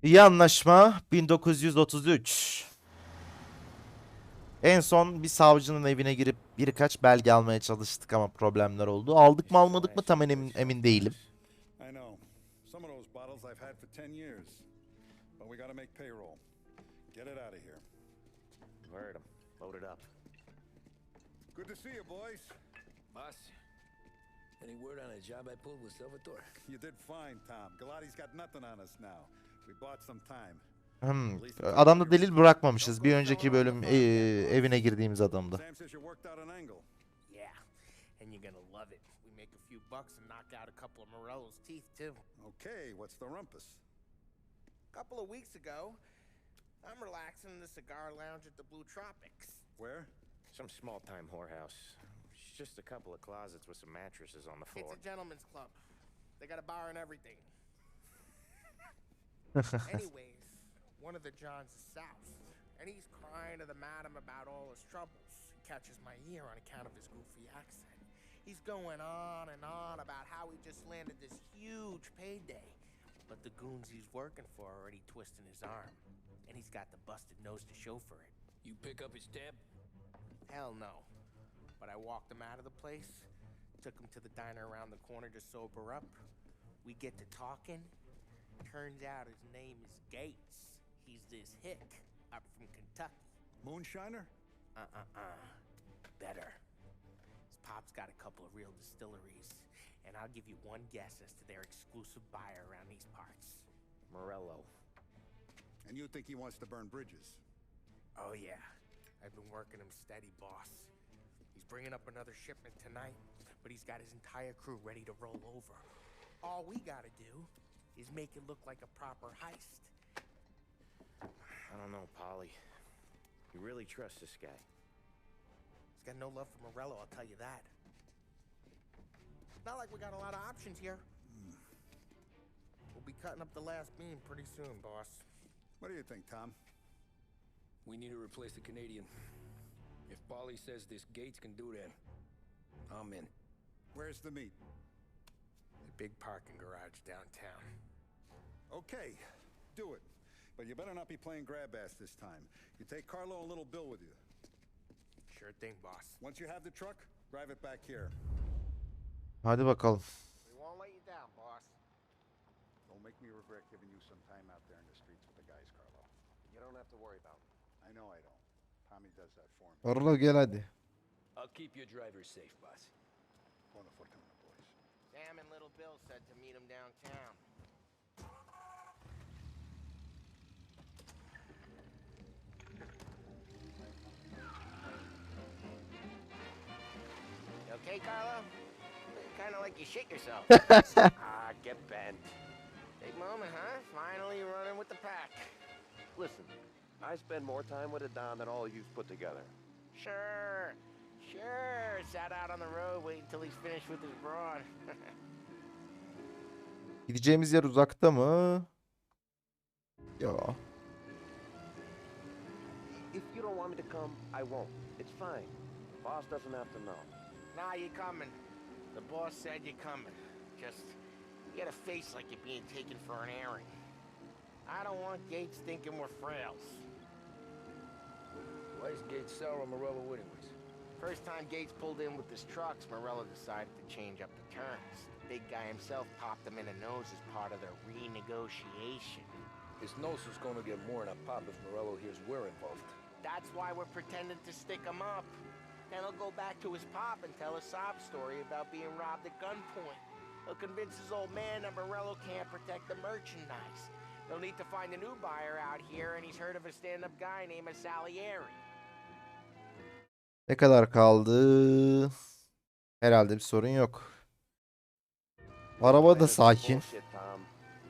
İyi Anlaşma 1933. En son bir savcının evine girip birkaç belge almaya çalıştık ama problemler oldu. Aldık mı almadık mı tam emin değilim. I know. Some of those bottles I've had for 10 years. But we gotta make payroll. Get it out of here. Heard him. Load it up. Good to see you, boys. Boss, any word on a job I pulled with Salvatore? You did fine, Tom. Galati's got nothing on us now. We bought some time. Adamda delil bırakmamışız. Bir önceki bölüm evine girdiğimiz adamda. Sam says you worked out an angle. Yeah, and you're gonna love it. We make a few bucks and knock out a couple of Morello's teeth, too. Okay, what's the rumpus? A couple of weeks ago, I'm relaxing in the cigar lounge at the Blue Tropics. Where? Some small-time whorehouse. It's just a couple of closets with some mattresses on the floor. It's a gentleman's club. They got a bar and everything. Anyways, one of the Johns is south, and he's crying to the madam about all his troubles. He catches my ear on account of his goofy accent. He's going on and on about how he just landed this huge payday, but the goons he's working for are already twisting his arm, and he's got the busted nose to show for it. You pick up his tab? Hell no. But I walked him out of the place, took him to the diner around the corner to sober up. We get to talking. Turns out his name is Gates. He's this hick up from Kentucky. Moonshiner? Better. His pop's got a couple of real distilleries, and I'll give you one guess as to their exclusive buyer around these parts. Morello. And you think he wants to burn bridges? Oh yeah. I've been working him steady, boss. He's bringing up another shipment tonight, but he's got his entire crew ready to roll over. All we gotta do is make it look like a proper heist. I don't know, Polly. You really trust this guy? He's got no love for Morello, I'll tell you that. It's not like we got a lot of options here. We'll be cutting up the last beam pretty soon, boss. What do you think, Tom? We need to replace the Canadian. If Polly says this Gates can do that, I'm in. Where's the meet? The big parking garage downtown. Okay, do it. But you better not be playing grab ass this time. You take Carlo and little Bill with you. Sure thing, boss. Once you have the truck, drive it back here. Hadi bakalım. We won't let you down, boss. Don't make me regret giving you some time out there in the streets with the guys, Carlo. You don't have to worry about it. I know I don't. Tommy does that for me. Orla gel hadi. I'll keep your driver safe, boss. Buona fortuna, boys. Sam and little Bill said to meet him downtown. You okay, Carlo? Kind of like you shit yourself. Get bent. Big moment, huh? Finally running with the pack. Listen, I spend more time with a Don than all of you put together. Sure. Sat out on the road waiting until he's finished with his broad. Gideceğimiz yer uzakta mı? Yo. If you don't want me to come, I won't. It's fine. Boss doesn't have to know. Nah, you're coming. The boss said you're coming. Just, you got a face like you're being taken for an airing. I don't want Gates thinking we're frails. Why is Gates sour on Morello anyways? First time Gates pulled in with his trucks, Morello decided to change up the terms. The big guy himself popped him in the nose as part of their renegotiation. His nose is gonna get more than a pop if Morello hears we're involved. That's why we're pretending to stick him up. Then he'll go back to his pop and tell a sob story about being robbed at gunpoint. He'll convince his old man that Morello can't protect the merchandise. They'll need to find a new buyer out here, and he's heard of a stand-up guy named Salieri. Ne kadar kaldı? Herhalde bir sorun yok. Araba da sakin. Bullshit, Tom.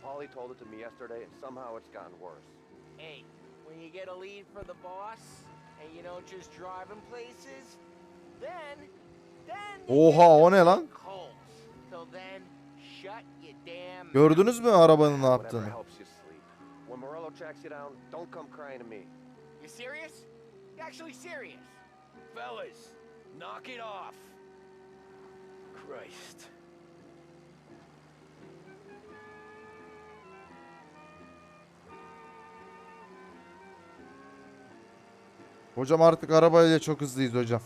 Paulie told it to me yesterday, and somehow it's gotten worse. Hey, when you get a lead for the boss, and you don't just drive him places, then Oha, o ne lan? Till then, shut your damn. Gördünüz mü arabanın ne Whatever yaptığını? helps you sleep. When Morello tracks you down, don't come crying to me. You serious? You actually serious? Fellas, knock it off. Christ. Hocam artık arabayla çok hızlıyız hocam.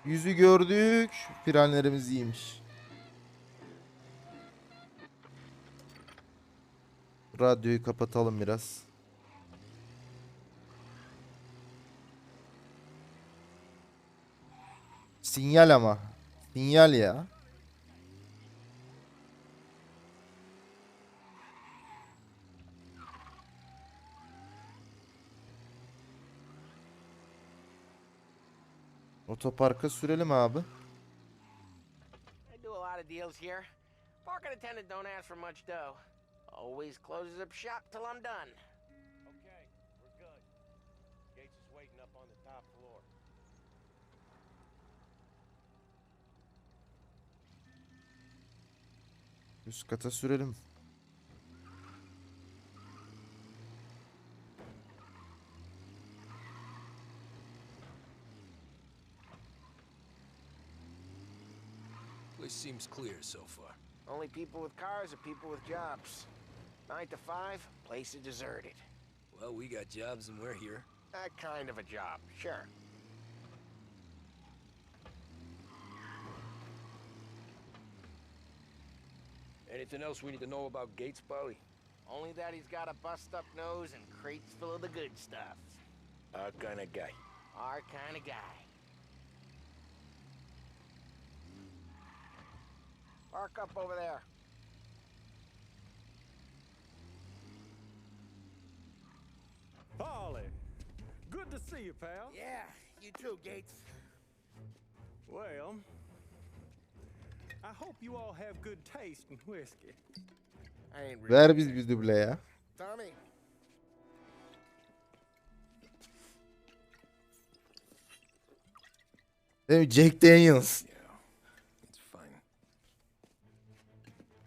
Yüzü gördük. Frenlerimiz iyiymiş. Radyoyu kapatalım biraz. Sinyal ama. Sinyal ya. Otoparka sürelim abi. I do a lot of deals here. Parking attendant don't ask for much dough. Always closes up shop till I'm done. Okay, we're good. Gates is waiting up on the top floor. Üst kata sürelim. Place seems clear so far. Only people with cars are people with jobs. 9 to 5, place is deserted. Well, we got jobs and we're here. That kind of a job, sure. Anything else we need to know about Gates, Polly? Only that he's got a bust-up nose and crates full of the good stuff. Our kind of guy. Our kind of guy. Park up over there. Polly, good to see you, pal. Yeah, you too, Gates. Well, I hope you all have good taste in whiskey. I ain't really. Ver biz bir duble ya. Tommy. Değil mi? Jack Daniels. Yeah, it's fine.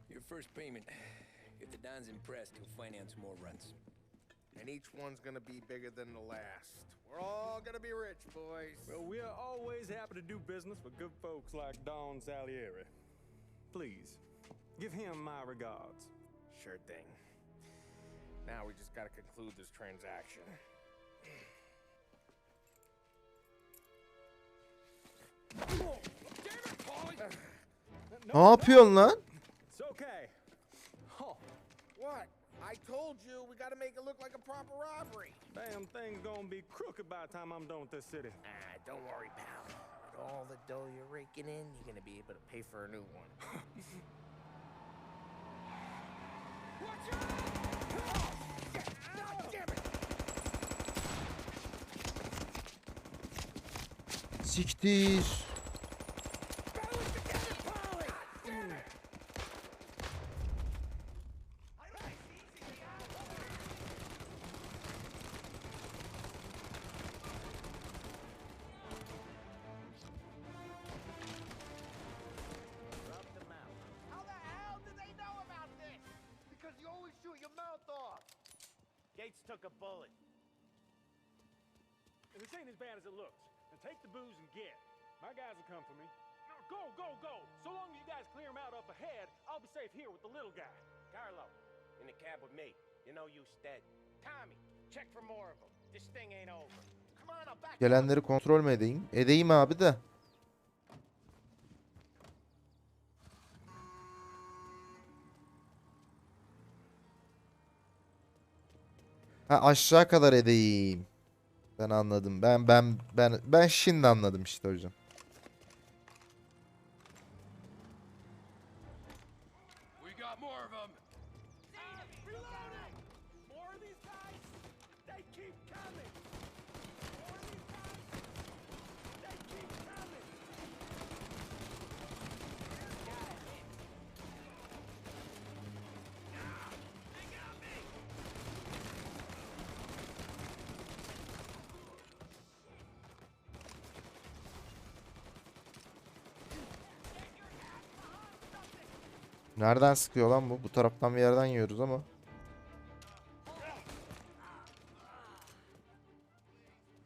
Your first payment. If the Don's impressed, he'll finance more runs. And each one's gonna be bigger than the last. We're all gonna be rich, boys. Well, we're always happy to do business with good folks like Don Salieri. Please, give him my regards. Sure thing. Now we just gotta conclude this transaction. Ne yapıyorsun lan? It's okay. Oh, What? I told you we gotta make it look like a proper robbery. damn thing's gonna be crooked by the time I'm done with this city. Ah, don't worry, pal. With all the dough you're raking in, you're gonna be able to pay for a new one. Watch out! God damn it! Siktir. Balance together, Polly! Damn it! How the hell did they know about this? Because you always shoot your mouth off. Gates took a bullet. This ain't as bad as it looks. Now take the booze and get. My guys will come for me. Go, go, go! So long as you guys clear him out up ahead, I'll be safe here with the little guy. Carlo, in the cab with me. You know you dead. Tommy, check for more of them. This thing ain't over. Come on, I'll back you up. Gelenleri kontrol mü edeyim? Edeyim abi de. Ha, aşağı kadar edeyim. Ben anladım. Ben şimdi anladım işte hocam. We got more of them. Reloading! More of these guys? They keep coming! More of these guys? They keep coming! Nereden sıkıyor lan bu? Bu taraftan bir yerden yiyoruz ama.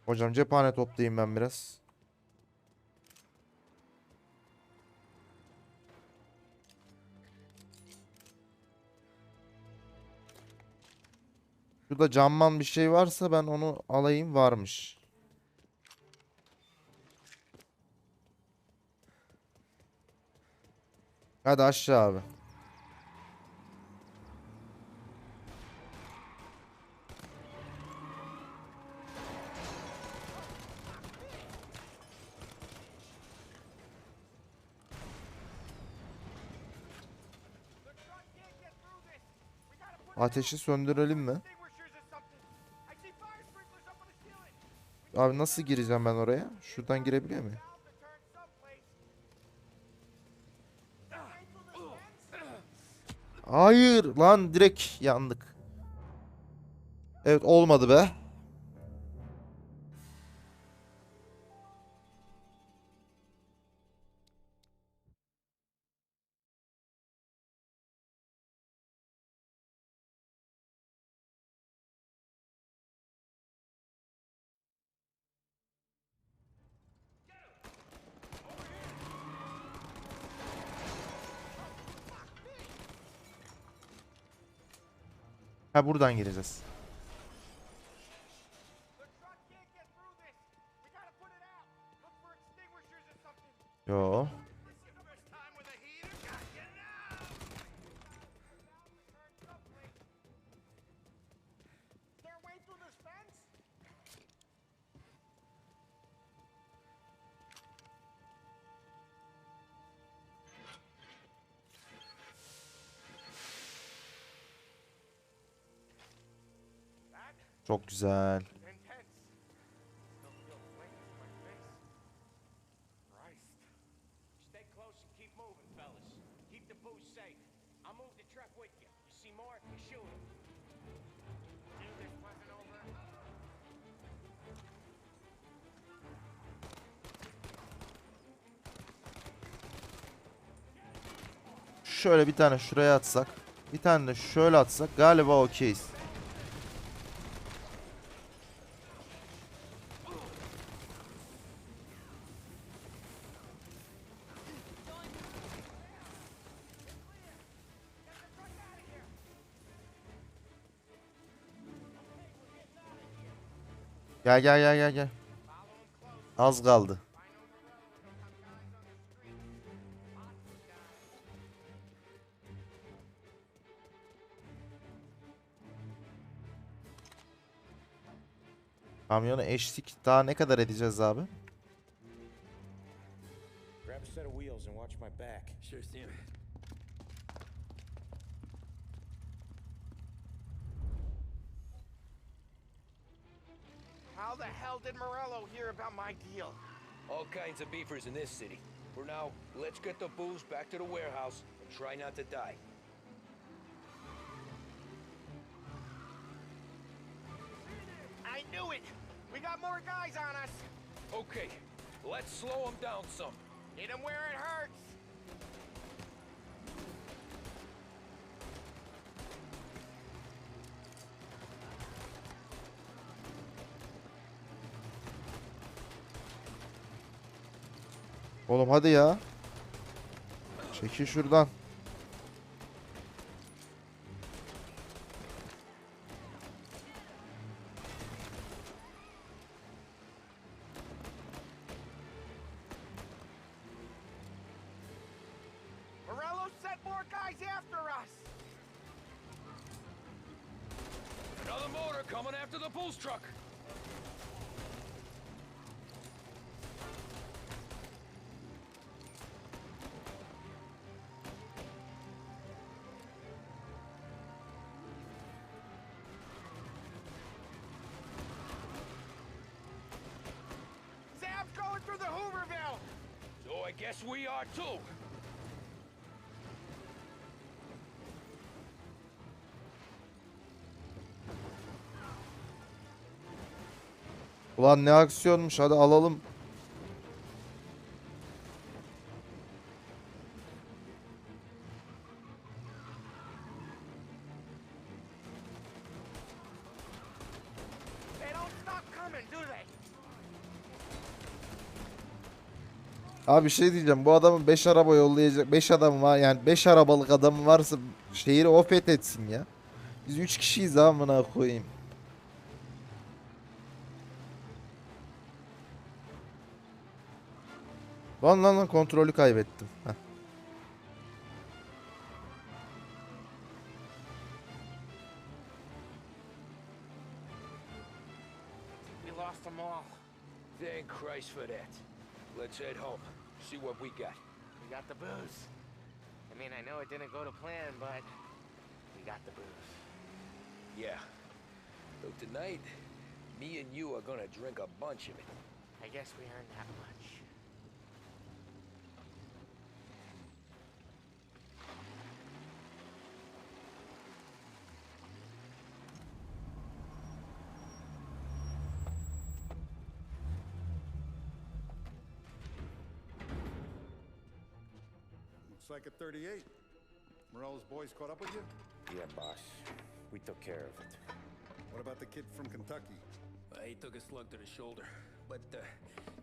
Hocam cephane toplayayım ben biraz. Şurada camman bir şey varsa ben onu alayım, varmış. Hadi aşağı abi. Ateşi söndürelim mi? Abi nasıl gireceğim ben oraya? Şuradan girebiliyor muyum? Hayır lan, direkt yandık. Evet, olmadı be. Ha, buradan gireceğiz. Yo. Çok güzel. Stay close and keep moving, fellas. Keep the booze safe. I'll move the truck with you. You see more? You shoot him. Knew this wasn't over. Şöyle bir tane şuraya atsak. Bir tane de şöyle atsak galiba okeyiz. Gel gel gel gel gel. Az kaldı. Kamyona eşlik daha ne kadar edeceğiz abi? Grab a set of wheels and watch my back. Sure thing. How the hell did Morello hear about my deal? All kinds of beefers in this city. For now, let's get the booze back to the warehouse and try not to die. I knew it! We got more guys on us! Okay, let's slow them down some. Hit them where it hurts! Oğlum hadi ya. Çekil şuradan. Morello sent more guys after us! Another motor coming after the booze truck. Sam's going through the Hooverville! So I guess we are too. Ulan ne aksiyonmuş, hadi alalım. They don't stop coming, do they? Abi bir şey diyeceğim, bu adamın 5 araba yollayacak 5 adam var, yani 5 arabalık adamı varsa şehri o fethetsin ya. Biz 3 kişiyiz, amına koyayım. Lan kontrolü kaybettim. Heh. Thank Christ for that. Let's head home. See what we got. We got the booze. I mean, I know it didn't go to plan, but we got the booze. Yeah. So tonight, me and you are gonna drink a bunch of it. I guess we earned that much. Looks like a 38. Morello's boys caught up with you? Yeah, boss. We took care of it. What about the kid from Kentucky? He took a slug to the shoulder, but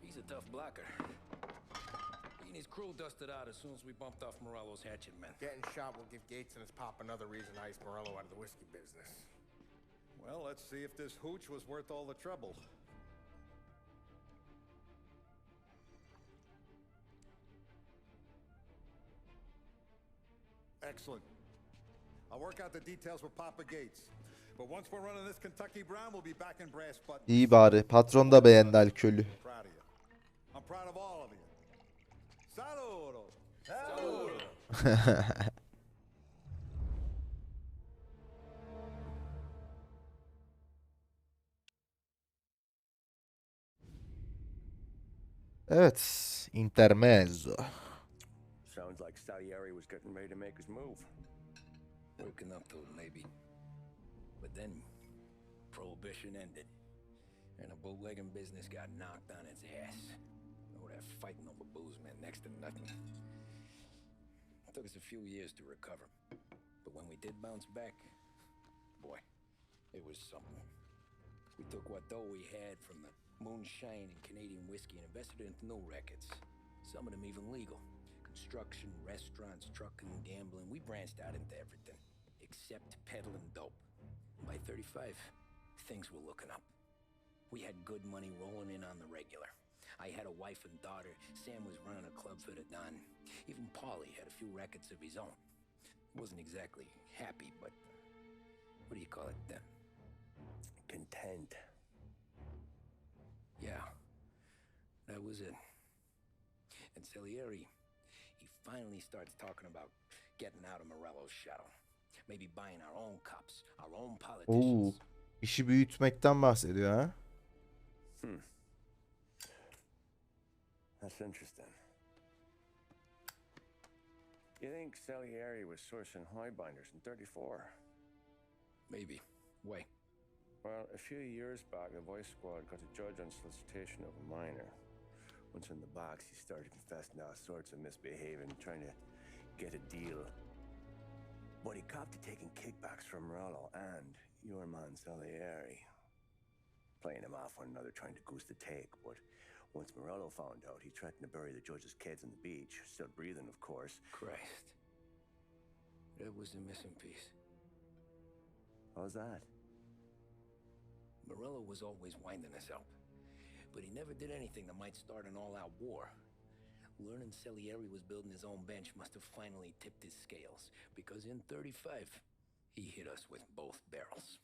he's a tough blocker. He and his crew dusted out as soon as we bumped off Morello's hatchet men. Getting shot will give Gates and his pop another reason to ice Morello out of the whiskey business. Well, let's see if this hooch was worth all the trouble. Excellent. I'll work out the details with Papa Gates. But once we're running this Kentucky Brown, we'll be back in brass buttons. İyi bari. Patron da beğendi alkolü. I'm proud of you. I'm proud of all of you. Saludo. Saludo. Evet. Intermezzo. Sounds like Salieri was getting ready to make his move. Working up to it, maybe. But then, Prohibition ended, and the bootlegging business got knocked on its ass. Oh, that fighting over booze meant next to nothing. It took us a few years to recover, but when we did bounce back, boy, it was something. We took what dough we had from the moonshine and Canadian whiskey and invested it into new records. Some of them even legal. Construction, restaurants, trucking, gambling. We branched out into everything, except peddling dope. By 35, things were looking up. We had good money rolling in on the regular. I had a wife and daughter. Sam was running a club for the Don. Even Paulie had a few records of his own. Wasn't exactly happy, but what do you call it then? Content. Yeah, that was it. And Salieri, he finally starts talking about getting out of Morello's shadow. Maybe buying our own cops, our own Oo. politicians. İşi büyütmekten bahsediyor ha. That's interesting. You think Salieri was sourcing highbinders in 34? Maybe. Wait. Well, a few years back, the Vice Squad got a judge on solicitation of a minor. Once in the box, he started confessing all sorts of misbehaving, trying to get a deal. But he copped to taking kickbacks from Morello and your man Salieri. Playing him off one another, trying to goose the take, but once Morello found out, he threatened to bury the judge's kids on the beach. Still breathing, of course. Christ. That was the missing piece. How's that? Morello was always winding us up, but he never did anything that might start an all-out war. Learning Salieri was building his own bench must have finally tipped his scales, because in 35, he hit us with both barrels.